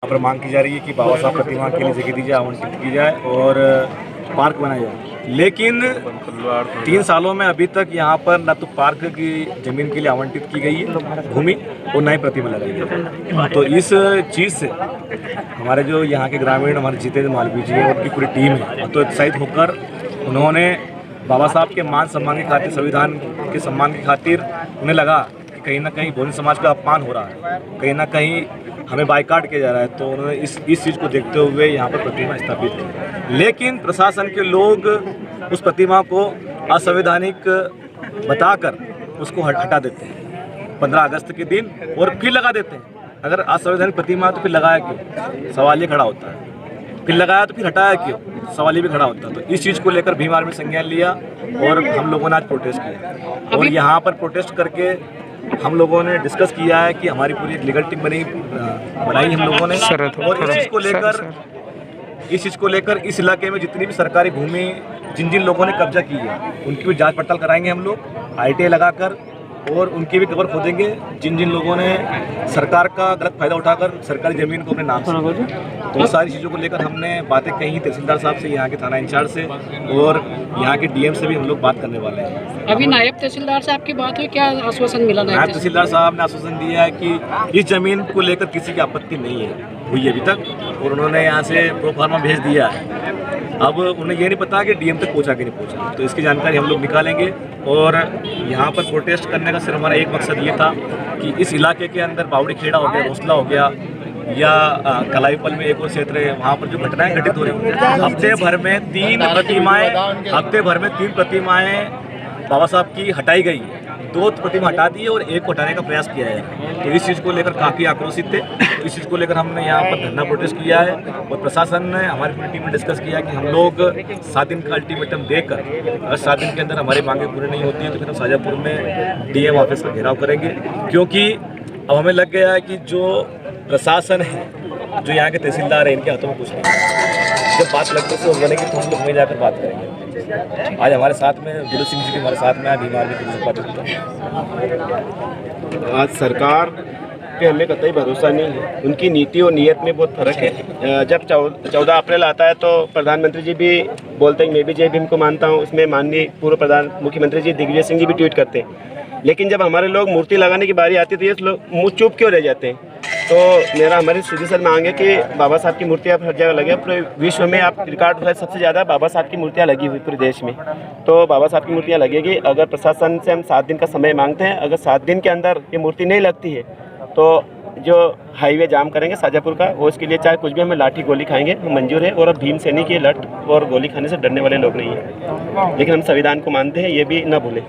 यहाँ पर मांग की जा रही है कि बाबा साहब प्रतिमा के लिए जगह दी जाए, आवंटित की जाए और पार्क बनाया जाए। लेकिन 3 सालों में अभी तक यहाँ पर न तो पार्क की ज़मीन के लिए आवंटित की गई है भूमि और न ही प्रतिमा लगाई है। तो इस चीज़ से हमारे जो यहाँ के ग्रामीण हमारे जितेंद्र मालवीय जी और उनकी पूरी टीम है तो उत्साहित होकर उन्होंने बाबा साहब के मान सम्मान की खातिर, संविधान के सम्मान की खातिर उन्हें लगा कि कहीं ना कहीं बहुजन समाज का अपमान हो रहा है, कहीं ना कहीं हमें बाइकाट किया जा रहा है। तो उन्होंने इस चीज़ को देखते हुए यहाँ पर प्रतिमा स्थापित की। लेकिन प्रशासन के लोग उस प्रतिमा को असंवैधानिक बताकर उसको हटा देते हैं 15 अगस्त के दिन और फिर लगा देते हैं। अगर असंवैधानिक प्रतिमा है तो फिर लगाया क्यों, सवाल ये खड़ा होता है। फिर लगाया तो फिर हटाया क्यों, सवाल ये भी खड़ा होता है। तो इस चीज़ को लेकर भीम आर्मी संज्ञान लिया और हम लोगों ने आज प्रोटेस्ट किया। और यहाँ पर प्रोटेस्ट करके हम लोगों ने डिस्कस किया है कि हमारी पूरी लीगल टीम बनाई हम लोगों ने। और इस चीज़ को लेकर इस इलाके में जितनी भी सरकारी भूमि जिन जिन लोगों ने कब्जा की है उनकी भी जांच पड़ताल कराएंगे हम लोग ITA लगाकर, और उनकी भी कबर खोदेंगे जिन जिन लोगों ने सरकार का गलत फायदा उठाकर सरकारी ज़मीन को अपने नाम से। तो सारी चीज़ों को लेकर हमने बातें कही तहसीलदार साहब से, यहाँ के थाना इंचार्ज से और यहाँ के DM से भी हम लोग बात करने वाले हैं। अभी नायब तहसीलदार साहब की बात हुई, क्या आश्वासन मिला? नायब तहसीलदार साहब ने आश्वासन दिया है कि इस ज़मीन को लेकर किसी की आपत्ति नहीं हुई अभी तक, और उन्होंने यहाँ से प्रोफार्मा भेज दिया है। अब उन्हें ये नहीं पता कि DM तक पहुँचा कि नहीं पहुँचा, तो इसकी जानकारी हम लोग निकालेंगे। और यहाँ पर प्रोटेस्ट करने का सिर्फ हमारा एक मकसद ये था कि इस इलाके के अंदर बावड़ी खेड़ा हो गया, रोसला हो गया या कलाईपल में एक और क्षेत्र है, वहाँ पर जो घटनाएं घटित हो रही हैं, हफ्ते भर में 3 प्रतिमाएं बाबा साहब की हटाई गई, 2 प्रतिमा हटा दी और 1 को हटाने का प्रयास किया है। तो इस चीज़ को लेकर काफ़ी आक्रोशित थे। इस चीज़ को लेकर हमने यहाँ पर धरना प्रोटेस्ट किया है और प्रशासन ने हमारी पूरी टीम में डिस्कस किया कि हम लोग 7 दिन का अल्टीमेटम देकर अगर 7 दिन के अंदर हमारी मांगें पूरी नहीं होती हैं तो फिर हम शाजापुर में DM ऑफिस का घेराव करेंगे। क्योंकि अब हमें लग गया है कि जो प्रशासन है, जो यहाँ के तहसीलदार हैं, इनके हाथों में कुछ नहीं। जब बात लगने से बनेगी तो हम लोग वहीं जाकर बात करेंगे। आज हमारे साथ में दिल सिंह जी भी हमारे साथ में भीम आर्मी की पार्टी। आज सरकार पे हमें कतई भरोसा नहीं है, उनकी नीति और नीयत में बहुत फर्क है। जब 14 अप्रैल आता है तो प्रधानमंत्री जी भी बोलते हैं, मैं भी जय भीम को मानता हूँ, उसमें माननीय पूर्व मुख्यमंत्री जी दिग्विजय सिंह जी भी ट्वीट करते हैं। लेकिन जब हमारे लोग मूर्ति लगाने की बारी आती है तो ये लोग मुँह चुप क्यों रह जाते हैं? तो मेरा हमारी सीधी सर मांग है कि बाबा साहब की मूर्तियाँ हर जगह लगे। पूरे विश्व में आप रिकॉर्ड है, सबसे ज़्यादा बाबा साहब की मूर्तियाँ लगी हुई पूरे देश में। तो बाबा साहब की मूर्तियाँ लगेगी। अगर प्रशासन से हम 7 दिन का समय मांगते हैं, अगर 7 दिन के अंदर ये मूर्ति नहीं लगती है तो जो हाईवे जाम करेंगे शाजापुर का, वो इसके लिए चाहे कुछ भी हमें लाठी गोली खाएंगे, वो मंजूर है। और अब भीम सैनिक की लठ और गोली खाने से डरने वाले लोग नहीं हैं, लेकिन हम संविधान को मानते हैं, ये भी न भूलें।